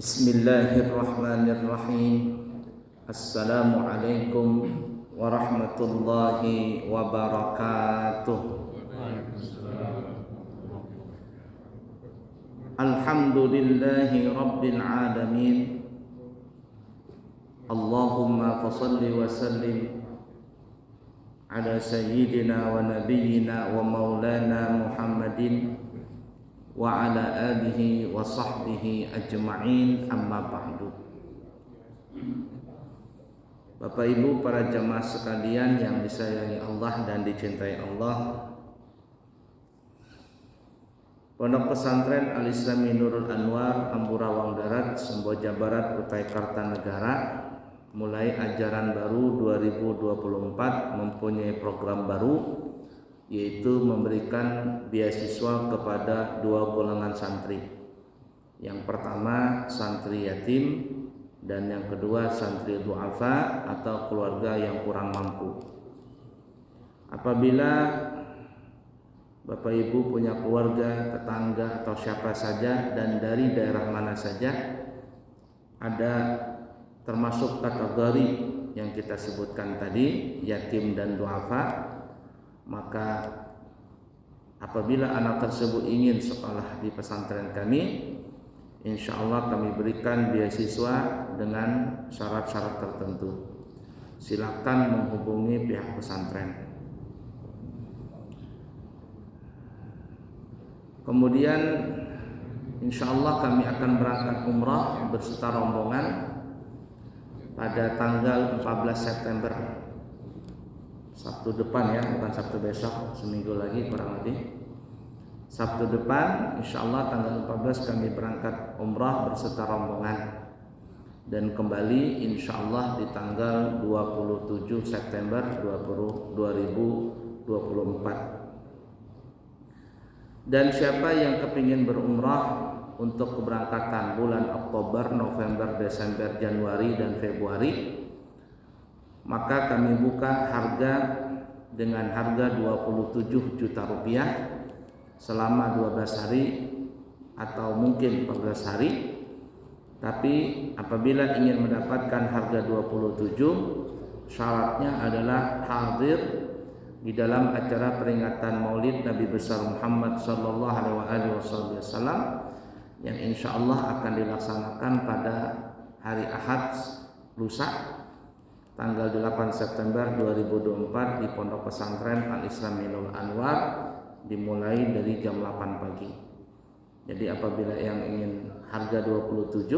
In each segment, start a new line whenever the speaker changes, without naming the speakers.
Bismillahirrahmanirrahim. Assalamualaikum warahmatullahi wabarakatuh. Alhamdulillahi rabbil alamin. Allahumma fassalli wa sallim ala sayyidina wa nabiyyina wa maulana Muhammadin wa ala alihi wa sahbihi ajma'in, amma ba'du. Bapak Ibu para jamaah sekalian yang disayangi Allah dan dicintai Allah, Pondok Pesantren Al-Islami Nurul Anwar, Amburawang Darat, Semboja Barat, Kutai Kartanegara mulai ajaran baru 2024 mempunyai program baru, yaitu memberikan beasiswa kepada dua golongan santri. Yang pertama santri yatim, dan yang kedua santri du'afa atau keluarga yang kurang mampu. Apabila Bapak Ibu punya keluarga, tetangga atau siapa saja dan dari daerah mana saja ada termasuk kategori yang kita sebutkan tadi, yatim dan du'afa, maka apabila anak tersebut ingin sekolah di pesantren kami, insya Allah kami berikan beasiswa dengan syarat-syarat tertentu. Silakan menghubungi pihak pesantren. Kemudian insya Allah kami akan berangkat umrah berserta rombongan pada tanggal 14 September, Sabtu depan ya, bukan Sabtu besok, seminggu lagi kurang lebih. Sabtu depan insya Allah tanggal 14 kami berangkat umrah berserta rombongan, dan kembali insya Allah di tanggal 27 September 2024. Dan siapa yang kepingin berumrah untuk keberangkatan bulan Oktober, November, Desember, Januari, dan Februari, maka kami buka harga dengan harga 27 juta rupiah selama 12 hari atau mungkin 14 hari. Tapi apabila ingin mendapatkan harga 27, syaratnya adalah hadir di dalam acara peringatan Maulid Nabi besar Muhammad sallallahu alaihi wasallam yang insya Allah akan dilaksanakan pada hari Ahad lusa tanggal 8 September 2024 di Pondok Pesantren Al-Islami Nurul Anwar, dimulai dari jam 8 pagi. Jadi apabila yang ingin harga 27,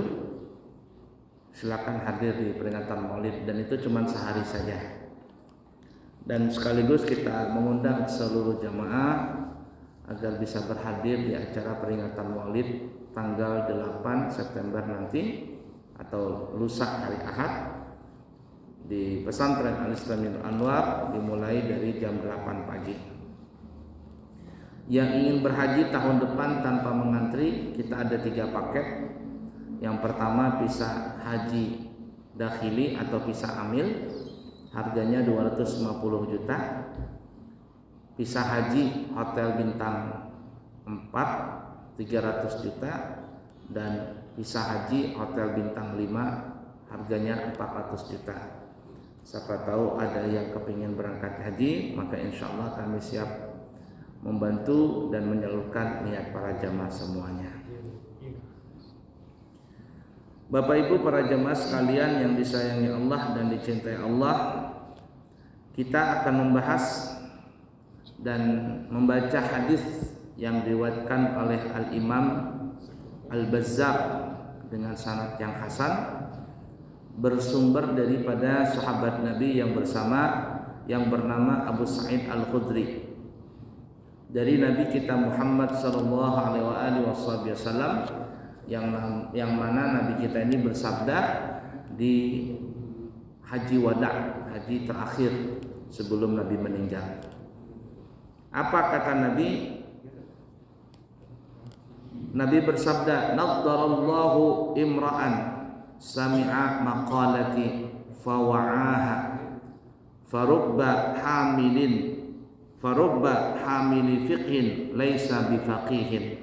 silakan hadir di peringatan Maulid, dan itu cuma sehari saja. Dan sekaligus kita mengundang seluruh jamaah agar bisa berhadir di acara peringatan Maulid tanggal 8 September nanti atau lusa hari Ahad di pesantren Al-Islami Nurul Anwar, dimulai dari jam 8 pagi. Yang ingin berhaji tahun depan tanpa mengantri, kita ada 3 paket. Yang pertama visa haji dakhili atau visa amil, harganya 250 juta. Visa haji hotel bintang 4 300 juta, dan visa haji hotel bintang 5 harganya 400 juta. Siapa tahu ada yang kepingin berangkat haji, maka insya Allah kami siap membantu dan menyalurkan niat para jamaah semuanya. Bapak Ibu para jamaah sekalian yang disayangi Allah dan dicintai Allah, kita akan membahas dan membaca hadis yang diriwayatkan oleh Al-Imam Al-Bazzar dengan sanad yang hasan, bersumber daripada sahabat Nabi yang bernama Abu Sa'id Al-Khudri, dari Nabi kita Muhammad sallallahu alaihi wasallam, yang mana Nabi kita ini bersabda di haji wada, haji terakhir sebelum Nabi meninggal. Apa kata Nabi? Nabi bersabda, "Naddarallahu imra'an sami'a maqalati fawa'aha farubba hamili fiqhin laisa bifaqihin.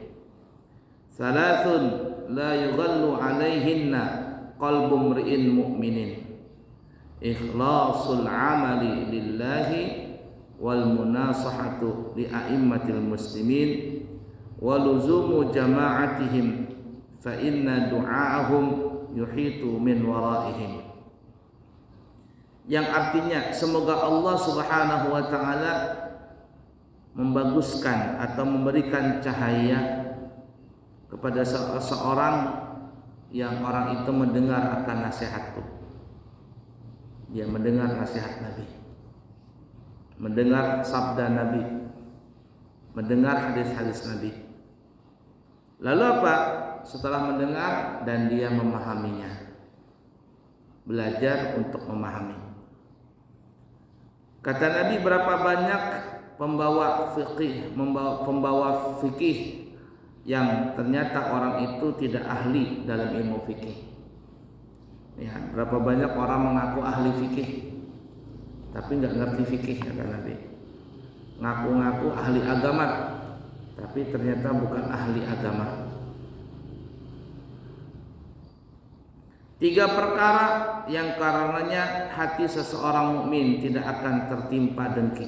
Thalathun la yughallu alaihinna qalbu mri'in mu'minin ikhlasul amali lillahi wal munasahatu li a'immatil muslimin wa luzumu jama'atihim fa inna du'aahum yuhitu min waraihim, yang artinya semoga Allah Subhanahu wa taala membaguskan atau memberikan cahaya kepada seseorang yang orang itu mendengar akan nasihatku. Dia mendengar nasihat Nabi, mendengar sabda Nabi, mendengar hadis-hadis Nabi. Lalu apa? Setelah mendengar dan dia memahaminya, belajar untuk memahami. Kata Nabi, berapa banyak pembawa fikih yang ternyata orang itu tidak ahli dalam ilmu fikih. Ya, berapa banyak orang mengaku ahli fikih tapi nggak ngerti fikih, kata Nabi. Ngaku-ngaku ahli agama tapi ternyata bukan ahli agama. 3 perkara yang karenanya hati seseorang mukmin tidak akan tertimpa dengki.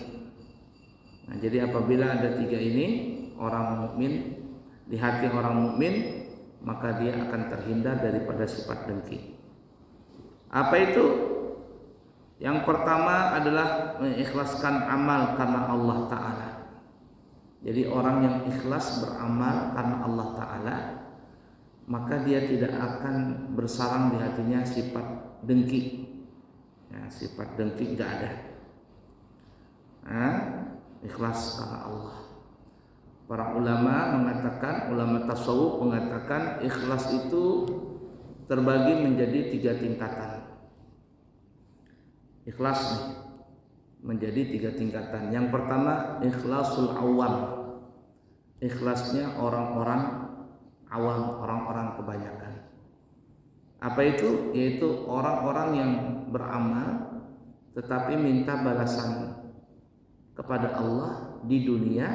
Nah, jadi apabila ada 3 ini, orang mukmin, di hati orang mukmin, maka dia akan terhindar daripada sifat dengki. Apa itu? Yang pertama adalah mengikhlaskan amal karena Allah Ta'ala. Jadi orang yang ikhlas beramal karena Allah Ta'ala, maka dia tidak akan bersarang di hatinya sifat dengki. Ya, sifat dengki tidak ada. Ikhlas karena Allah. Para ulama mengatakan, ulama tasawuf mengatakan ikhlas itu terbagi menjadi 3 tingkatan. Ikhlas nih menjadi 3 tingkatan. Yang pertama ikhlasul awam. Ikhlasnya orang-orang awam, orang-orang kebanyakan. Apa itu? Yaitu orang-orang yang beramal tetapi minta balasan kepada Allah di dunia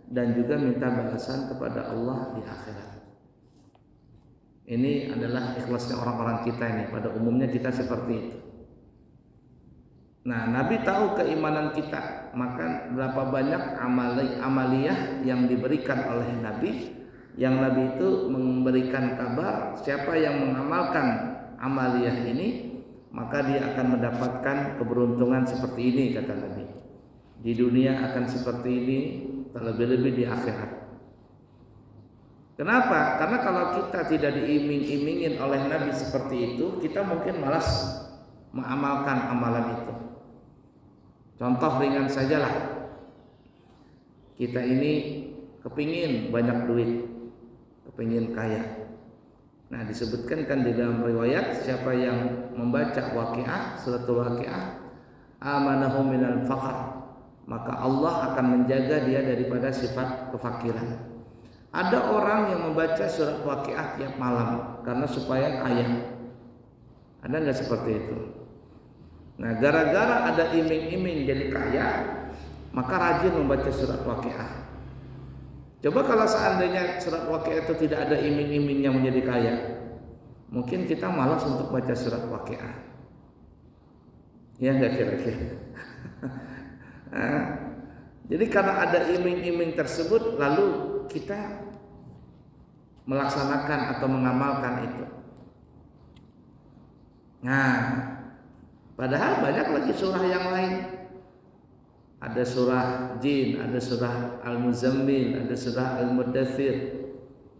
dan juga minta balasan kepada Allah di akhirat. Ini adalah ikhlasnya orang-orang kita ini. Pada umumnya kita seperti itu. Nah, Nabi tahu keimanan kita, maka berapa banyak amaliyah yang diberikan oleh Nabi, yang Nabi itu memberikan kabar siapa yang mengamalkan amaliyah ini, maka dia akan mendapatkan keberuntungan seperti ini, kata Nabi. Di dunia akan seperti ini, terlebih-lebih di akhirat. Kenapa? Karena kalau kita tidak diiming-imingin oleh Nabi seperti itu, kita mungkin malas mengamalkan amalan itu. Contoh ringan sajalah, kita ini kepingin banyak duit, kepingin kaya. Nah, disebutkan kan di dalam riwayat, siapa yang membaca Waqiah, suratul Waqiah, amanahu minal faqr, maka Allah akan menjaga dia daripada sifat kefakiran. Ada orang yang membaca surat Waqiah tiap malam karena supaya kaya. Ada nggak seperti itu? Nah, gara-gara ada iming-iming jadi kaya, maka rajin membaca surat Waqiah. Coba kalau seandainya surat Waqiah itu tidak ada iming-imingnya menjadi kaya, mungkin kita malas untuk baca surat Waqiah. Ya nggak kira-kira? Nah, jadi karena ada iming-iming tersebut, lalu kita melaksanakan atau mengamalkan itu. Nah, padahal banyak lagi surah yang lain. Ada surah Jin, ada surah Al-Muzammil, ada surah Al-Mudaththir.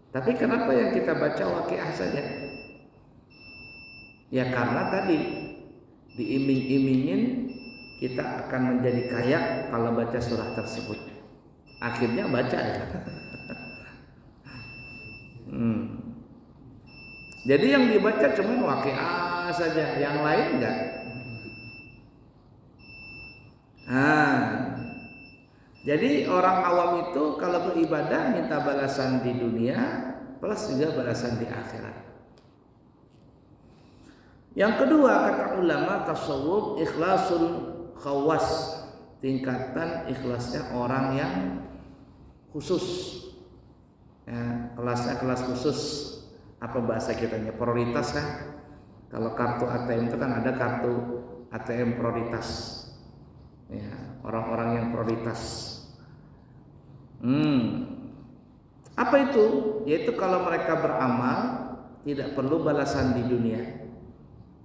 Tapi kenapa yang kita baca Waqiah saja? Ya karena tadi diiming-imingin kita akan menjadi kaya kalau baca surah tersebut. Akhirnya baca ya. Jadi yang dibaca cuma Waqiah saja, yang lain enggak. Jadi orang awam itu kalau beribadah minta balasan di dunia plus juga balasan di akhirat. Yang kedua, kata ulama tasawuf, ikhlasul khawas, tingkatan ikhlasnya orang yang khusus. Ya, kelasnya kelas khusus. apa bahasa kitanya, prioritas kan. Kalau kartu ATM itu kan ada kartu ATM prioritas, ya, orang-orang yang prioritas. Apa itu? Yaitu kalau mereka beramal tidak perlu balasan di dunia,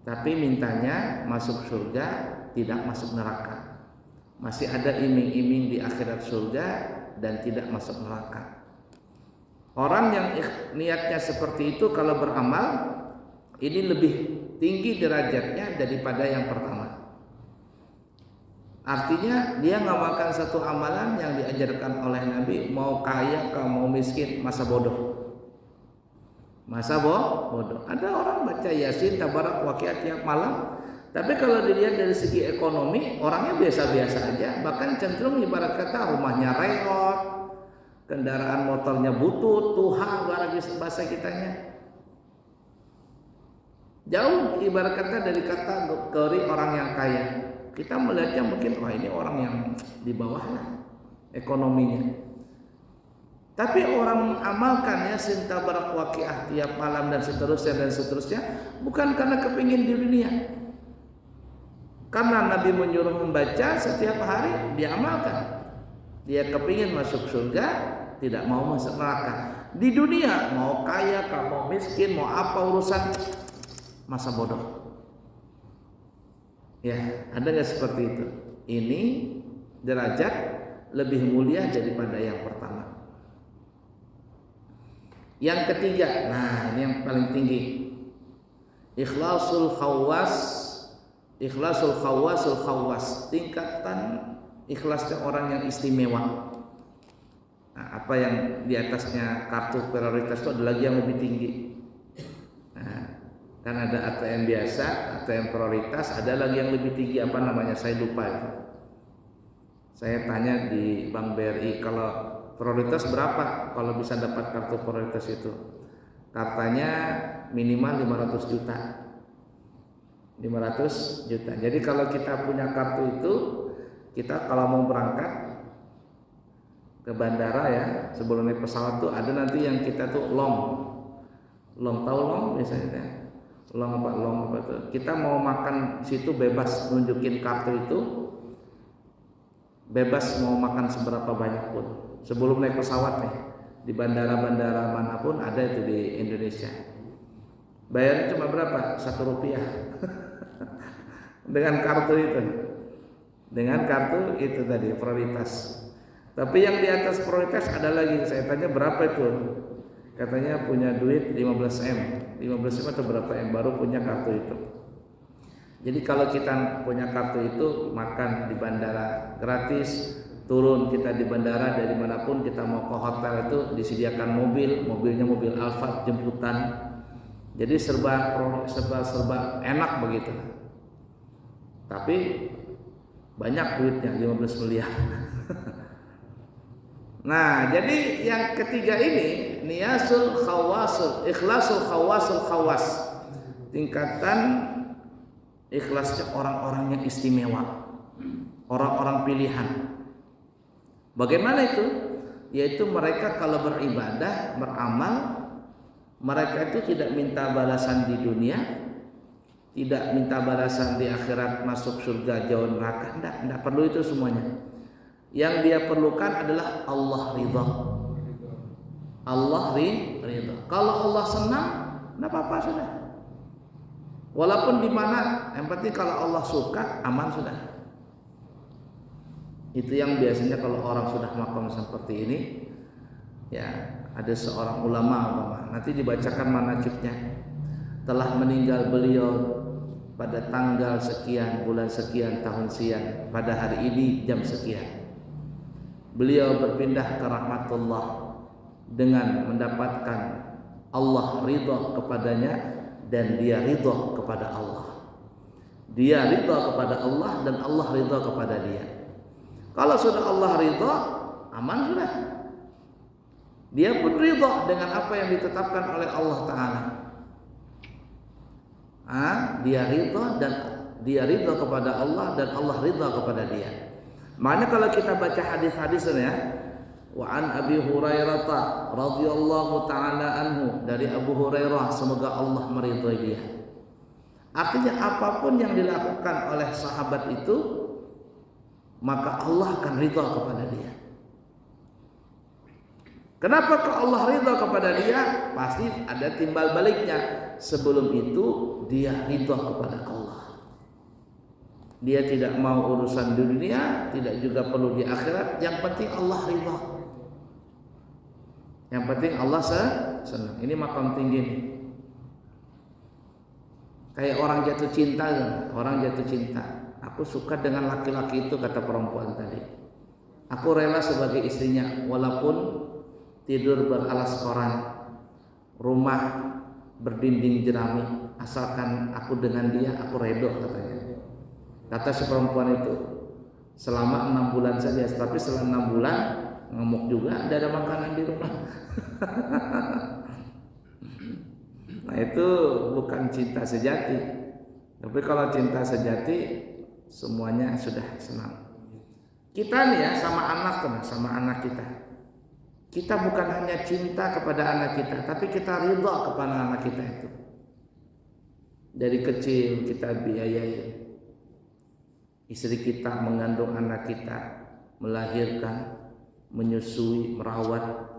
tapi mintanya masuk surga, tidak masuk neraka. Masih ada iming-iming di akhirat surga dan tidak masuk neraka. Orang yang niatnya seperti itu kalau beramal ini lebih tinggi derajatnya daripada yang pertama. Artinya dia ngamalkan satu amalan yang diajarkan oleh Nabi, mau kaya kah mau miskin, masa bodoh. Masa bodoh. Ada orang baca Yasin, Tabarak, Waqiah tiap malam, tapi kalau dilihat dari segi ekonomi orangnya biasa-biasa aja, bahkan cenderung ibarat kata rumahnya reot, kendaraan motornya butut, tuha bahasa kitanya. Jauh ibarat kata dari kategori orang yang kaya. Kita melihatnya mungkin wah ini orang yang di bawah lah ekonominya. Tapi orang mengamalkan Yasin, Tabarak, Waqiah tiap malam dan seterusnya bukan karena kepingin di dunia. Karena Nabi menyuruh membaca setiap hari, dia amalkan. Dia kepingin masuk surga, tidak mau masuk neraka. Di dunia mau kaya, mau miskin, mau apa urusan, masa bodoh. Ya, ada nggak seperti itu? Ini derajat lebih mulia daripada yang pertama. Yang ketiga, nah ini yang paling tinggi, ikhlasul khawas, tingkatan ikhlasnya orang yang istimewa. Nah, apa yang di atasnya kartu prioritas itu ada lagi yang lebih tinggi. Nah, kan ada ATM biasa, ATM prioritas, ada lagi yang lebih tinggi, apa namanya saya lupa itu. Saya tanya di Bank BRI, kalau prioritas berapa kalau bisa dapat kartu prioritas itu? Katanya minimal 500 juta. 500 juta. Jadi kalau kita punya kartu itu, kita kalau mau berangkat ke bandara ya, sebelum naik pesawat tuh ada nanti yang kita tuh long tahu long biasanya. Long apa tuh? Kita mau makan situ bebas, nunjukin kartu itu bebas mau makan seberapa banyak pun. Sebelum naik pesawat nih, di bandara-bandara manapun ada itu di Indonesia. Bayarnya cuma berapa? 1 rupiah. Dengan kartu itu tadi prioritas. Tapi yang di atas prioritas ada lagi. Saya tanya berapa itu? Katanya punya duit 15 M atau berapa M baru punya kartu itu. Jadi kalau kita punya kartu itu, makan di bandara gratis, turun kita di bandara dari manapun kita mau ke hotel itu disediakan mobilnya mobil Alphard jemputan. Jadi serba enak begitu. Tapi banyak duitnya 15 miliar. Nah, jadi yang ketiga ini ikhlasul khawas. Tingkatan ikhlasnya orang-orang yang istimewa, orang-orang pilihan. Bagaimana itu? Yaitu mereka kalau beribadah, beramal, mereka itu tidak minta balasan di dunia, tidak minta balasan di akhirat, masuk surga, jauh neraka, enggak perlu itu semuanya. Yang dia perlukan adalah Allah ridha. Allah ridha. Kalau Allah senang, enggak apa-apa sudah. Walaupun di mana, yang penting kalau Allah suka, aman sudah. Itu yang biasanya kalau orang sudah makom seperti ini, ya ada seorang ulama nanti dibacakan manaqibnya. Telah meninggal beliau pada tanggal sekian, bulan sekian, tahun sekian, pada hari ini jam sekian. Beliau berpindah ke rahmatullah dengan mendapatkan Allah ridha kepadanya dan dia ridha kepada Allah. Dia ridha kepada Allah dan Allah ridha kepada dia. Kalau sudah Allah ridha, aman sudah. Dia pun ridha dengan apa yang ditetapkan oleh Allah Ta'ala. Dia ridha kepada Allah dan Allah ridha kepada dia. Makanya kalau kita baca hadis-hadis ya, Wa an Abi Hurairah radhiyallahu taala anhu, dari Abu Hurairah semoga Allah meridhai dia. Artinya apapun yang dilakukan oleh sahabat itu maka Allah akan ridha kepada dia. Kenapa kok Allah ridha kepada dia? Pasti ada timbal baliknya. Sebelum itu dia ridha kepada Allah. Dia tidak mau urusan dunia, tidak juga perlu di akhirat. Yang penting Allah ridha. Yang penting Allah senang. Ini makam tinggi nih. Kayak orang jatuh cinta, orang jatuh cinta. Aku suka dengan laki-laki itu, kata perempuan tadi. Aku rela sebagai istrinya, walaupun tidur beralas koran, rumah berdinding jerami, asalkan aku dengan dia, aku redo, katanya. Kata si perempuan itu, selama 6 bulan saja. Tapi setelah 6 bulan ngemuk juga, tidak ada makanan di rumah. Nah itu bukan cinta sejati. Tapi kalau cinta sejati semuanya sudah senang. Kita nih ya sama anak kita. Kita bukan hanya cinta kepada anak kita, tapi kita ridha kepada anak kita itu. Dari kecil kita biayai. Istri kita mengandung anak kita, melahirkan, menyusui, merawat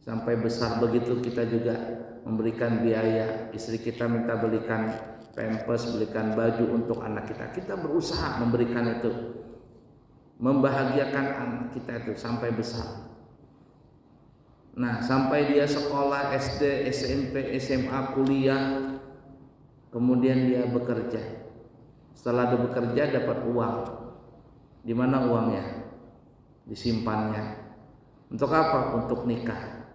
sampai besar. Begitu kita juga memberikan biaya. Istri kita minta belikan pampers, belikan baju untuk anak kita. Kita berusaha memberikan itu, membahagiakan anak kita itu sampai besar. Nah, sampai dia sekolah SD, SMP, SMA, kuliah, kemudian dia bekerja. Setelah dia bekerja dapat uang. Di mana uangnya? Disimpannya. Untuk apa? Untuk nikah.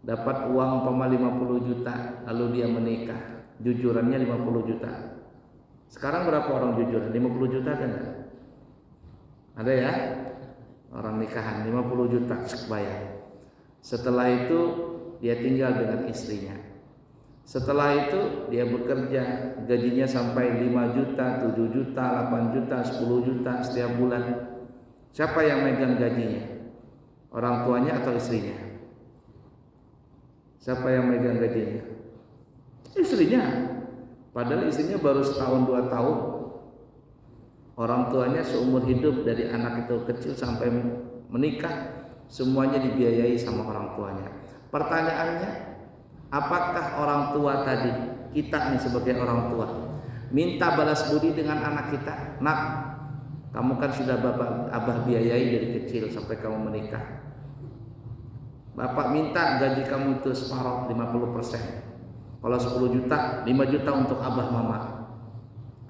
Dapat uang 50 juta, lalu dia menikah. Jujurannya 50 juta. Sekarang berapa orang jujuran? 50 juta ada nggak? Ada ya? Orang nikahan 50 juta bayar. Setelah itu dia tinggal dengan istrinya. Setelah itu dia bekerja, gajinya sampai 5 juta, 7 juta, 8 juta, 10 juta setiap bulan. Siapa yang megang gajinya? Orang tuanya atau istrinya? Siapa yang megang gajinya? Istrinya. Padahal istrinya baru setahun 2 tahun. Orang tuanya seumur hidup, dari anak itu kecil sampai menikah, semuanya dibiayai sama orang tuanya. Pertanyaannya, apakah orang tua tadi, kita nih sebagai orang tua, minta balas budi dengan anak kita? Nak, kamu kan sudah abah biayai dari kecil sampai kamu menikah. Bapak minta gaji kamu itu separuh, 50%. Kalau 10 juta, 5 juta untuk abah mama.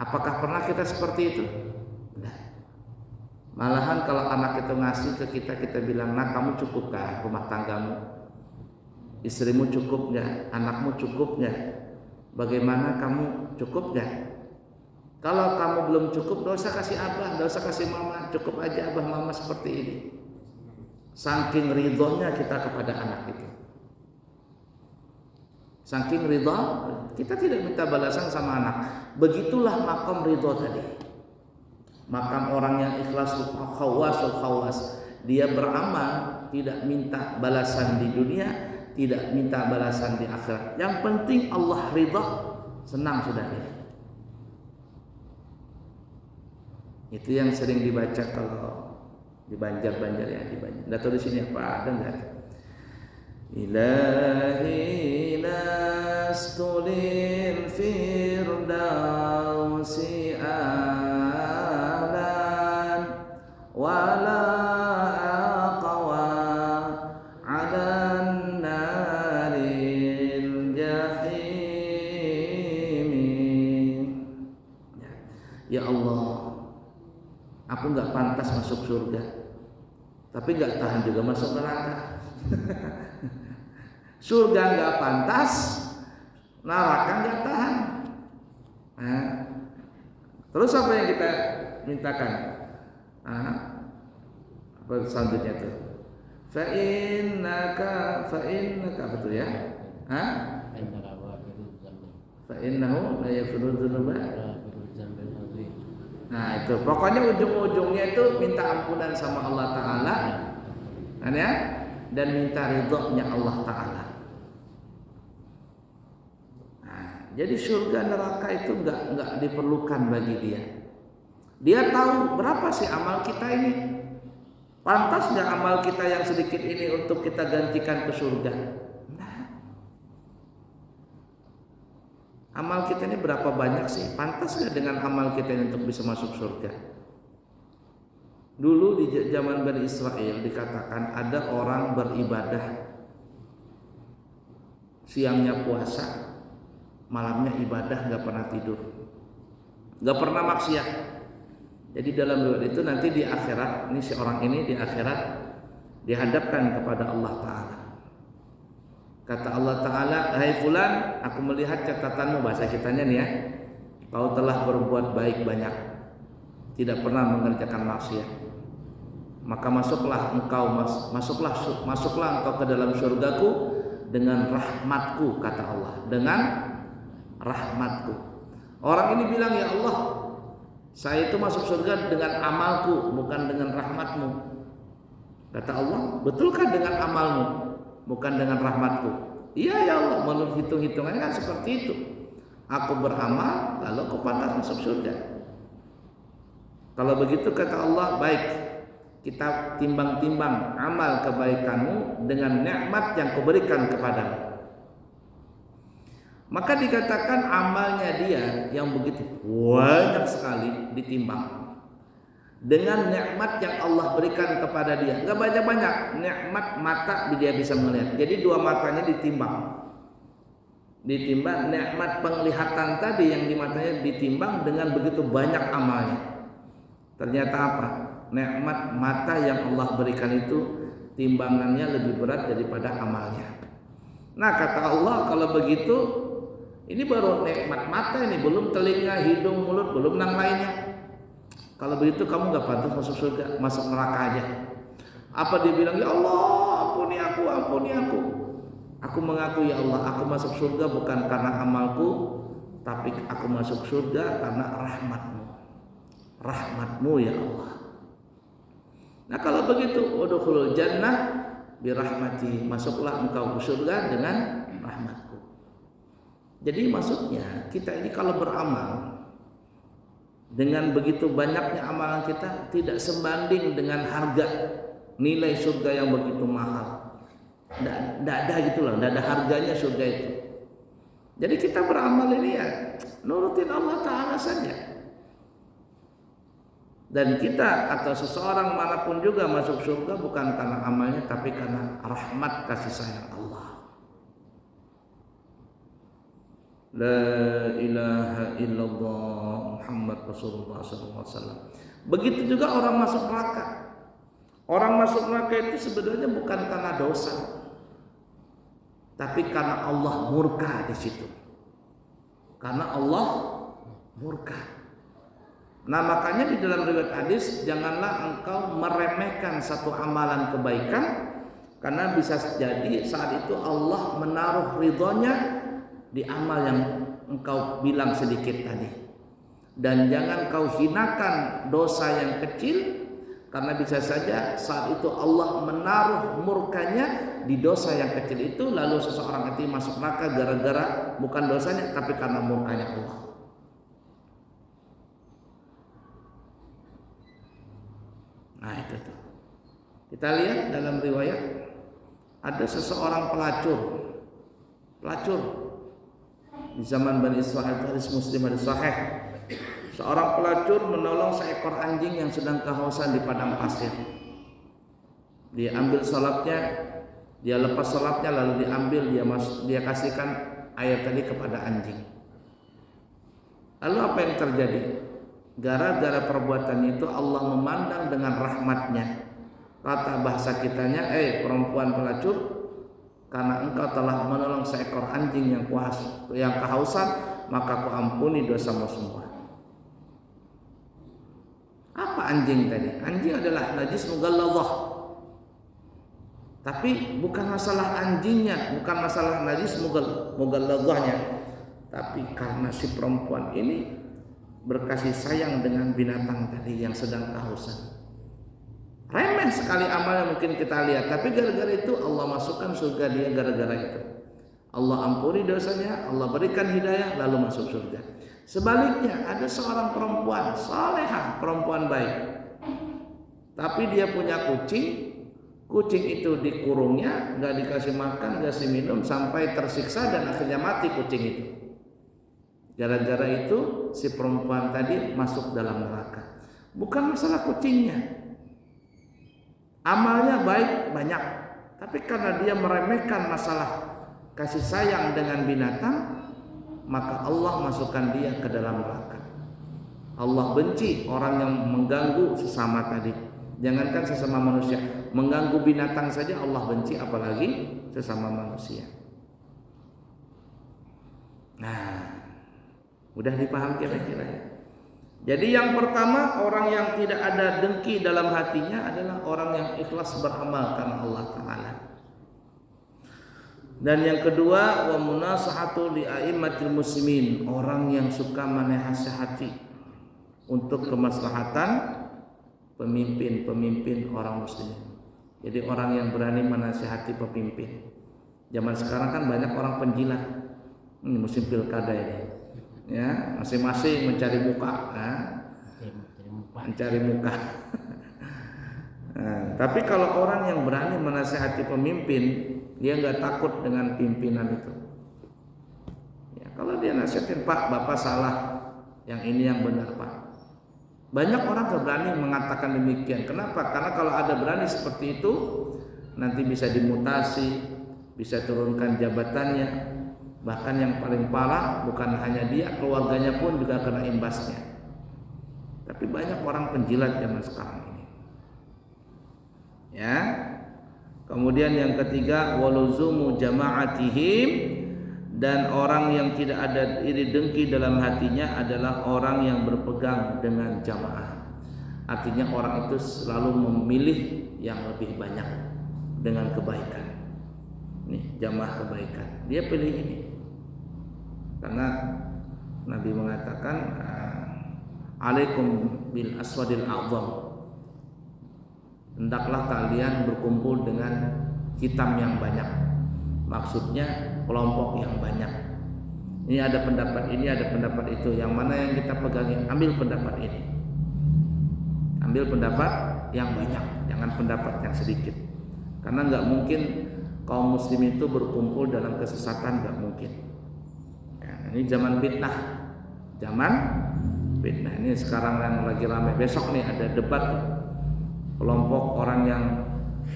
Apakah pernah kita seperti itu? Tidak. Malahan kalau anak itu ngasih ke kita, kita bilang, nak kamu cukup gak rumah tanggamu? Istrimu cukup gak? Anakmu cukup gak? Bagaimana kamu cukup gak? Kalau kamu belum cukup, gak usah kasih abah, gak usah kasih mama. Cukup aja abah mama seperti ini. Saking ridhonya kita kepada anak itu. Saking ridho, kita tidak minta balasan sama anak. Begitulah makom ridho tadi. Makam orang yang ikhlas, khawas. Dia beramal, tidak minta balasan di dunia, tidak minta balasan di akhirat. Yang penting Allah ridho, senang sudah dia. Itu yang sering dibaca kalau di Banjar ya, di Banjar. Nggak tahu di sini apa ada nggak? Ilahi nastulil firdausi alan wala aqwa alan naril jahim. Ya Allah, aku nggak pantas masuk surga, tapi nggak tahan juga masuk neraka. Surga nggak pantas, neraka nggak tahan. Nah, terus apa yang kita mintakan? Apa selanjutnya tuh? Fa innaka betul ya? Fa innahu la yaghfiru dzunuba. Nah itu, pokoknya ujung-ujungnya itu minta ampunan sama Allah Ta'ala, ya, dan minta ridhonya Allah Ta'ala. Nah, jadi surga neraka itu enggak diperlukan bagi dia. Dia tahu berapa sih amal kita ini. Pantas nggak amal kita yang sedikit ini untuk kita gantikan ke surga? Nah, amal kita ini berapa banyak sih? Pantas nggak dengan amal kita ini untuk bisa masuk surga? Dulu di zaman Bani Israel dikatakan ada orang beribadah, siangnya puasa, malamnya ibadah, nggak pernah tidur, nggak pernah maksiat. Jadi dalam riwayat itu nanti di akhirat, ini si orang ini di akhirat dihadapkan kepada Allah Ta'ala. Kata Allah Ta'ala, hai fulan, aku melihat catatanmu, bahasa kitanya nih ya, kau telah berbuat baik banyak, tidak pernah mengerjakan maksiat. Maka masuklah engkau ke dalam surgaku dengan rahmatku, kata Allah, dengan rahmatku. Orang ini bilang, ya Allah, saya itu masuk surga dengan amalku, bukan dengan rahmatmu. Kata Allah, betulkah dengan amalmu, bukan dengan rahmatku? Iya ya Allah, menurut hitung-hitungannya kan seperti itu. Aku beramal, lalu aku pantas masuk surga. Kalau begitu kata Allah, baik, kita timbang-timbang amal kebaikanmu dengan nikmat yang kuberikan kepadamu. Maka dikatakan amalnya dia yang begitu banyak sekali ditimbang dengan nikmat yang Allah berikan kepada dia. Enggak banyak-banyak, nikmat mata dia bisa melihat. Jadi dua matanya ditimbang. Ditimbang nikmat penglihatan tadi yang di matanya ditimbang dengan begitu banyak amalnya. Ternyata apa? Nikmat mata yang Allah berikan itu timbangannya lebih berat daripada amalnya. Nah, kata Allah, kalau begitu ini baru nikmat mata, ini belum telinga, hidung, mulut, belum yang lainnya. Kalau begitu kamu gak pantas masuk surga, masuk neraka aja. Apa dia bilang, ya Allah, ampuni aku, ampuni aku. Aku mengaku, ya Allah, aku masuk surga bukan karena amalku, tapi aku masuk surga karena rahmatmu. Rahmatmu ya Allah. Nah kalau begitu, udkhulul jannah birahmati, masuklah engkau ke surga dengan rahmatku. Jadi maksudnya kita ini kalau beramal dengan begitu banyaknya amalan kita tidak sebanding dengan harga nilai surga yang begitu mahal. Tidak ada gitu loh, tidak ada harganya surga itu. Jadi kita beramal ini ya nurutin Allah Ta'ala saja. Dan kita atau seseorang manapun juga masuk surga bukan karena amalnya, tapi karena rahmat kasih sayang Allah. La ilaha illallah Muhammad Rasulullah SAW. Begitu juga orang masuk neraka. Orang masuk neraka itu sebenarnya bukan karena dosa, tapi karena Allah murka di situ. Karena Allah murka. Nah makanya di dalam riwayat hadis, janganlah engkau meremehkan satu amalan kebaikan, karena bisa jadi saat itu Allah menaruh ridhonya di amal yang engkau bilang sedikit tadi. Dan jangan kau hinakan dosa yang kecil, karena bisa saja saat itu Allah menaruh murkanya di dosa yang kecil itu, lalu seseorang itu masuk neraka gara-gara bukan dosanya tapi karena murkanya Allah. Nah itu tuh. Kita lihat dalam riwayat ada seseorang pelacur di zaman Bani Israel, hadis Muslim, hadis Sahih. Seorang pelacur menolong seekor anjing yang sedang kehausan di padang pasir. Dia ambil salapnya, dia lepas salapnya, lalu diambil, dia kasihkan air tadi kepada anjing. Lalu apa yang terjadi? Gara-gara perbuatan itu Allah memandang dengan rahmatnya. Kata bahasa kitanya, perempuan pelacur, karena engkau telah menolong seekor anjing yang kehausan, maka aku ampuni dosamu semua. Apa anjing tadi? Anjing adalah najis mughalladhah. Tapi bukan masalah anjingnya, bukan masalah najis mughalladhahnya, tapi karena si perempuan ini berkasih sayang dengan binatang tadi yang sedang kehausan. remeh sekali amal yang mungkin kita lihat, tapi gara-gara itu Allah masukkan surga dia gara-gara itu. Allah ampuni dosanya, Allah berikan hidayah, lalu masuk surga. Sebaliknya ada seorang perempuan salehah, perempuan baik, tapi dia punya kucing. Kucing itu dikurungnya, nggak dikasih makan, nggak dikasih minum, sampai tersiksa dan akhirnya mati kucing itu. Gara-gara itu si perempuan tadi masuk dalam neraka. Bukan masalah kucingnya, amalnya baik banyak, tapi karena dia meremehkan masalah kasih sayang dengan binatang, maka Allah masukkan dia ke dalam neraka. Allah benci orang yang mengganggu sesama tadi. Jangankan sesama manusia, mengganggu binatang saja Allah benci, apalagi sesama manusia. Nah, udah dipaham kira-kira ya. Jadi yang pertama, orang yang tidak ada dengki dalam hatinya adalah orang yang ikhlas beramal karena Allah Ta'ala. Dan yang kedua, wa munasahatu li a'immatil muslimin, orang yang suka menasihati untuk kemaslahatan pemimpin-pemimpin orang muslimin. Jadi orang yang berani menasihati pemimpin. Zaman sekarang kan banyak orang penjilat. Ini musim pilkada ini. Ya, masing-masing mencari muka, mencari muka. Nah, tapi kalau orang yang berani menasihati pemimpin, dia nggak takut dengan pimpinan itu. Ya, kalau dia nasihatin, Pak, Bapak salah, yang ini yang benar, Pak. Banyak orang berani mengatakan demikian. Kenapa? Karena kalau ada berani seperti itu, nanti bisa dimutasi, bisa turunkan jabatannya. Bahkan yang paling parah bukan hanya dia, keluarganya pun juga kena imbasnya. Tapi banyak orang penjilat zaman sekarang ini. Ya. Kemudian yang ketiga, waluzumu jama'atihim, dan orang yang tidak ada iri dengki dalam hatinya adalah orang yang berpegang dengan jamaah. Artinya orang itu selalu memilih yang lebih banyak dengan kebaikan. Nih, jamaah kebaikan. Dia pilih ini. Karena Nabi mengatakan, alaikum bil aswadil a'zam. Hendaklah kalian berkumpul dengan hitam yang banyak. Maksudnya kelompok yang banyak. Ini ada pendapat ini, ada pendapat itu. Yang mana yang kita pegangi? Ambil pendapat ini. Ambil pendapat yang banyak, jangan pendapat yang sedikit. Karena nggak mungkin kaum muslim itu berkumpul dalam kesesatan, nggak mungkin. Ya, ini zaman fitnah. Zaman fitnah ini sekarang yang lagi ramai. Besok nih ada debat tuh. Kelompok orang yang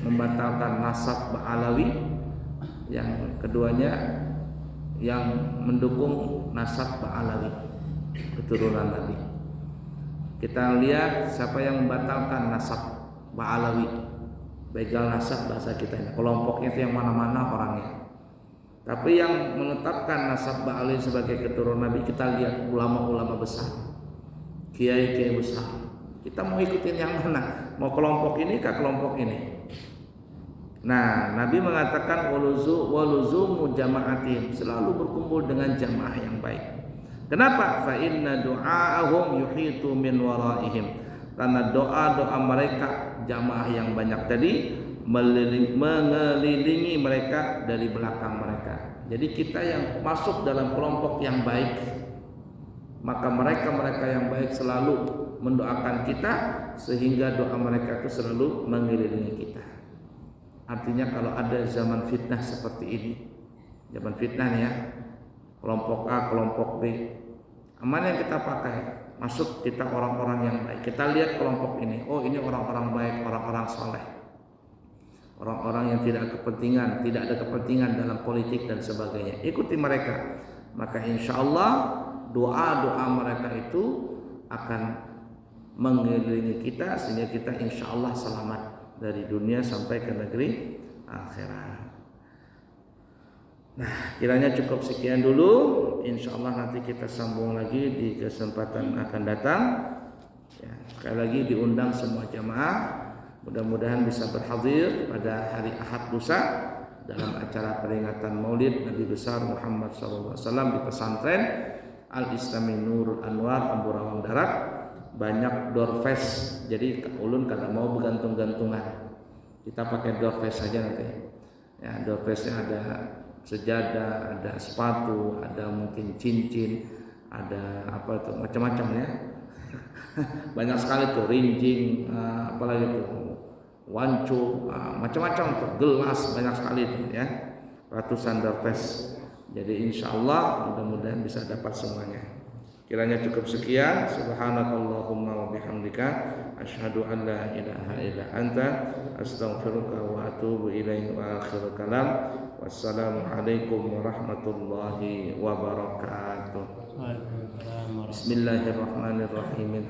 membatalkan nasab Ba'alawi, yang keduanya yang mendukung nasab Ba'alawi, keturunan Nabi. Kita lihat siapa yang membatalkan nasab Ba'alawi, begal nasab bahasa kita. Kelompoknya itu yang mana-mana orangnya. Tapi yang menetapkan nasab Ba'alawi sebagai keturunan Nabi, kita lihat ulama-ulama besar, kiai-kiai besar. Kita mau ikutin yang mana? Mau kelompok ini kah kelompok ini? Nah, Nabi mengatakan waluzumu jama'atin, selalu berkumpul dengan jamaah yang baik. Kenapa? Fa inna du'aahum yuhitu min waraihim. Karena doa-doa mereka, jamaah yang banyak tadi, mengelilingi mereka dari belakang mereka. Jadi kita yang masuk dalam kelompok yang baik, maka mereka-mereka yang baik selalu mendoakan kita, sehingga doa mereka itu selalu mengelilingi kita. Artinya kalau ada zaman fitnah seperti ini, zaman fitnah nih ya, kelompok A, kelompok B, mana yang kita pakai? Masuk kita orang-orang yang baik. Kita lihat kelompok ini, oh ini orang-orang baik, orang-orang soleh, orang-orang yang tidak ada kepentingan dalam politik dan sebagainya. Ikuti mereka, maka insya Allah doa-doa mereka itu akan mengelilingi kita, sehingga kita insya Allah selamat dari dunia sampai ke negeri akhirat. Nah, kiranya cukup sekian dulu. Insya Allah nanti kita sambung lagi di kesempatan akan datang. Ya, sekali lagi diundang semua jamaah. Mudah-mudahan bisa berhadir pada hari Ahad lusa dalam acara peringatan Maulid Nabi besar Muhammad SAW di pesantren Al Islami Nurul Anwar Amburawang Darat. banyak door face, jadi ulun kada mau bergantung-gantungan, kita pakai door face saja nanti ya. Door face nya ada sejadah, ada sepatu, ada mungkin cincin, ada apa tuh macam-macam ya. Banyak sekali tuh, rinjing, apalagi tuh wancu, macam-macam tuh, gelas, banyak sekali tuh ya, ratusan darpes. Jadi insya Allah mudah-mudahan bisa dapat semuanya. Kiranya cukup sekian. Subhanakallahumma wa bihamdika asyhadu an la ilaha illa anta astaghfiruka wa atubu ilaik. Wa akhirul kalam, wassalamualaikum warahmatullahi wabarakatuh. Bismillahirrahmanirrahim.